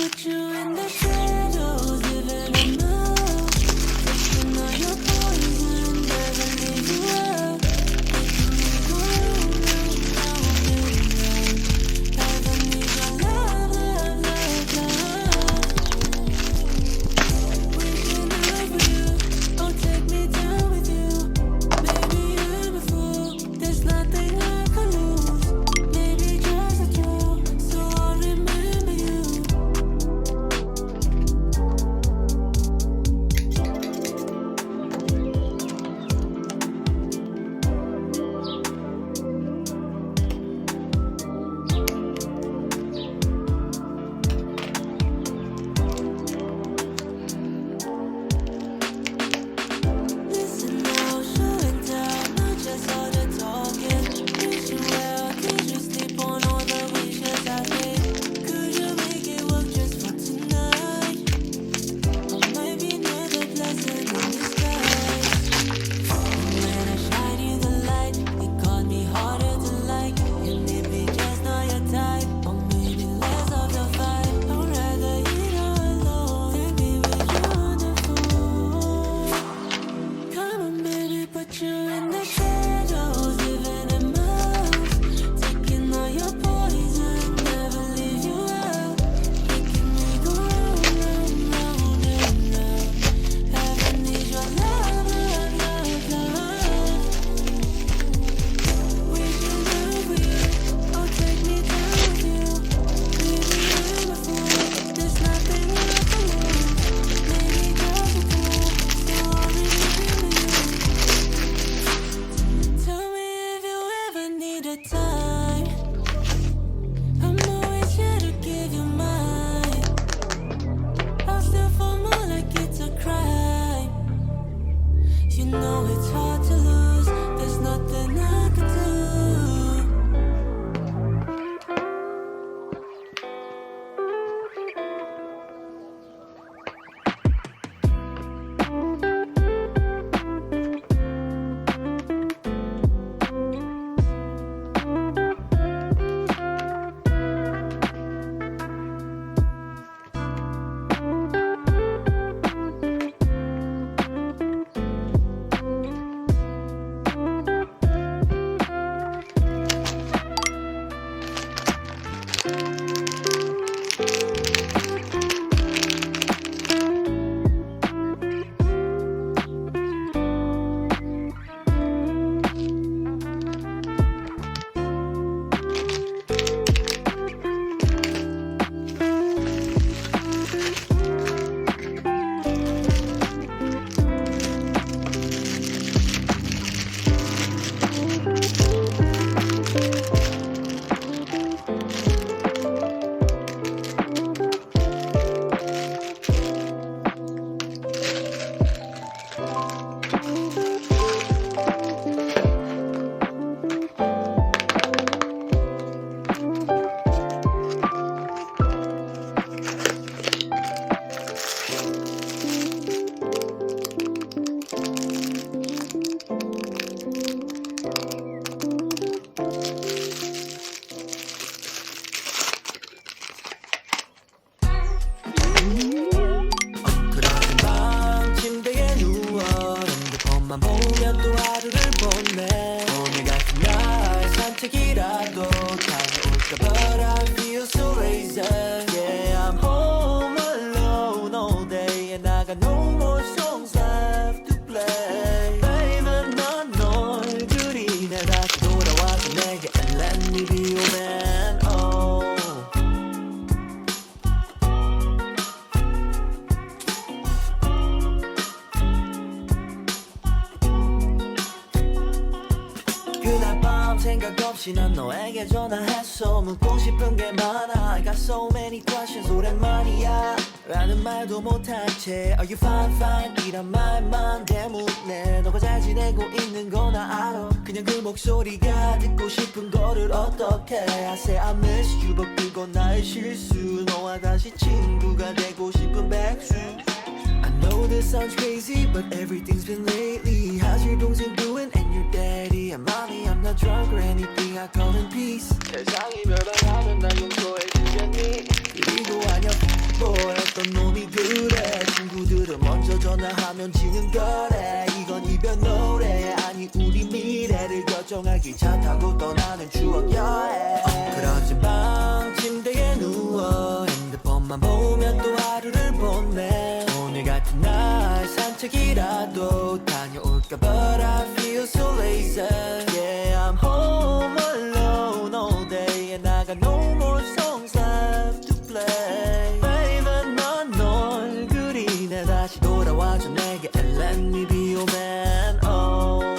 put you in the shadows, living in love, taking all your poison, never leave you out, making me go round, round, round, ever need your love, love, love, love. Waking up with you, oh take me down with you, maybe you're the fool, there's nothing I could lose, maybe just a tool, so I'll remember you. Listen now, show and tell, not just all the talking. Wish you well, did you sleep on all the wishes I made? Could you make it work just for tonight? Or maybe another blessing in disguise. When I shine you the light, it got me harder to like. And maybe just not your type, or maybe less of your vibe. I'd rather you know alone than be with you on the phone. Come on, baby, put you in the shadows, living in love, taking all your poison, never leave you out, making me go round, round, and round. Ever need your love, love, love, love. Waking up with you, oh take me down with you, baby I'm a fool, there's nothing I can lose, maybe just a tool, so I'll remember you. Tell me if you ever need a time, I'm always here to give you mine, I'll still fall more like it's a crime. You know it's hard to lose, there's nothing I can do. 그런 밤 침대에 누워 핸드폰만 보면 또 하루를 보내. 오늘 같은 날 산책이라도 다녀올까. But I feel so lazy. Yeah, I'm home alone all day and I got no more songs left to play. Baby 넌 그리네. 다시 돌아와서 내게 and let me be your man. Oh. 그날 밤 생각 없이 난 너에게 전화했어. 묻고 싶은 게 많아. I got so many questions. 오랜만이야 라는 말도 못한 채 Are you fine fine 이란 말만 대묻네. 너가 잘 지내고 있는 거 나 알아. 그냥 그 목소리가 듣고 싶은 거를 어떡해. I say I miss you but 그건 나의 실수. 너와 다시 친구가 되고 싶은 백수. I know this sounds crazy but everything's been lately. How's your 동생 doing and your daddy? And mommy I'm not drunk or anything. I call in peace. 세상이 멸망하면 날 용서해 주겠니? 그리고 안녕 어떤 놈이 그래 친구들은 먼저 전화하면 지는 거래 이건 이별 노래 아니 우리 미래를 결정하기 차 타고 떠나는 추억 여행 그러지 방 침대에 누워 핸드폰만 보면 또 하루를 보내 오늘 같은 날 산책이라도 다녀올까 But I feel so lazy Yeah I'm home alone all day And I got no more songs left to play Baby 넌 널 그리네 다시 돌아와줘 내게 And let me be your man oh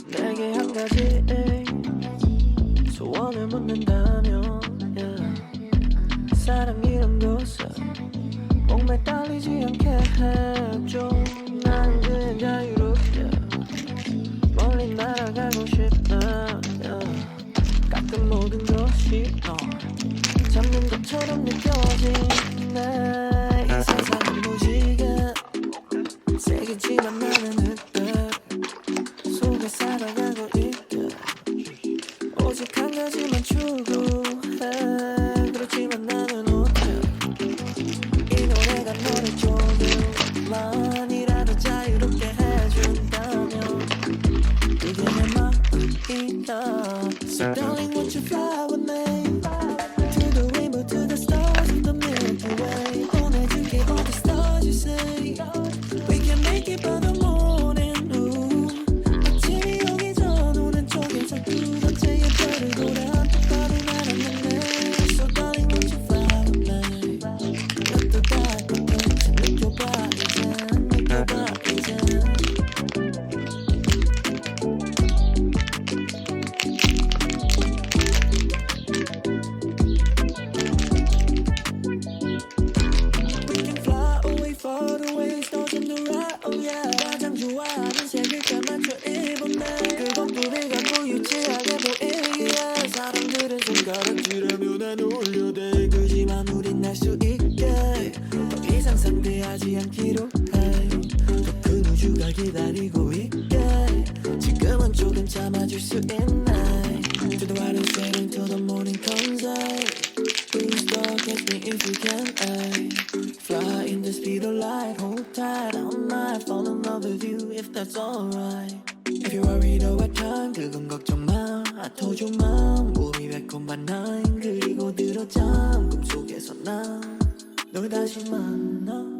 내게 한 가지 소원을 묻는다면 yeah. 사랑이란 것을 목매 딸리지 않게 해줘 난 그냥 자유롭게 멀리 날아가고 싶다 yeah. 가끔 모든 것이 너 잡는 것처럼 느껴지네 이 세상은 무지개 세겠지만 나는 흑백 속에 살아가고 있게 오직 한 가지만 추구해 그렇지만 나는 어때 이 노래가 너를 조금만이라도 자유롭게 해준다면 그게 내 마음이야 So darling won't you fly with me To the rainbow to the stars of the Milky Way 보내줄게 all the stars you say We can make it by the morning 아침이 오기 전 오른쪽에서 두 번째의 별을 보라 바로 날았는데 So darling won't you fly with me 너도 닿고 끝을 느껴봐 이제 We can fly away far away stars on the right oh yeah 가장 좋아하는 색을 다 맞춰 입었네 그것도 내가 또 유치하게 보이기에 사람들은 손가락질하며 난 올려대 그지만 우린 날 수 있게 더 이상 상대하지 않기로 해더 큰 우주가 기다리고 있게 지금은 조금 참아줄 수 있네 To the right and straight until the morning comes out Please don't catch me if you can Fly in the speed of light Hold tight, I might fall in love with you if that's alright If you're worried about time 그건 걱정 마 I told you mom 우리 달콤한 night 그리고 들어잠 꿈속에서 난 널 다시 만나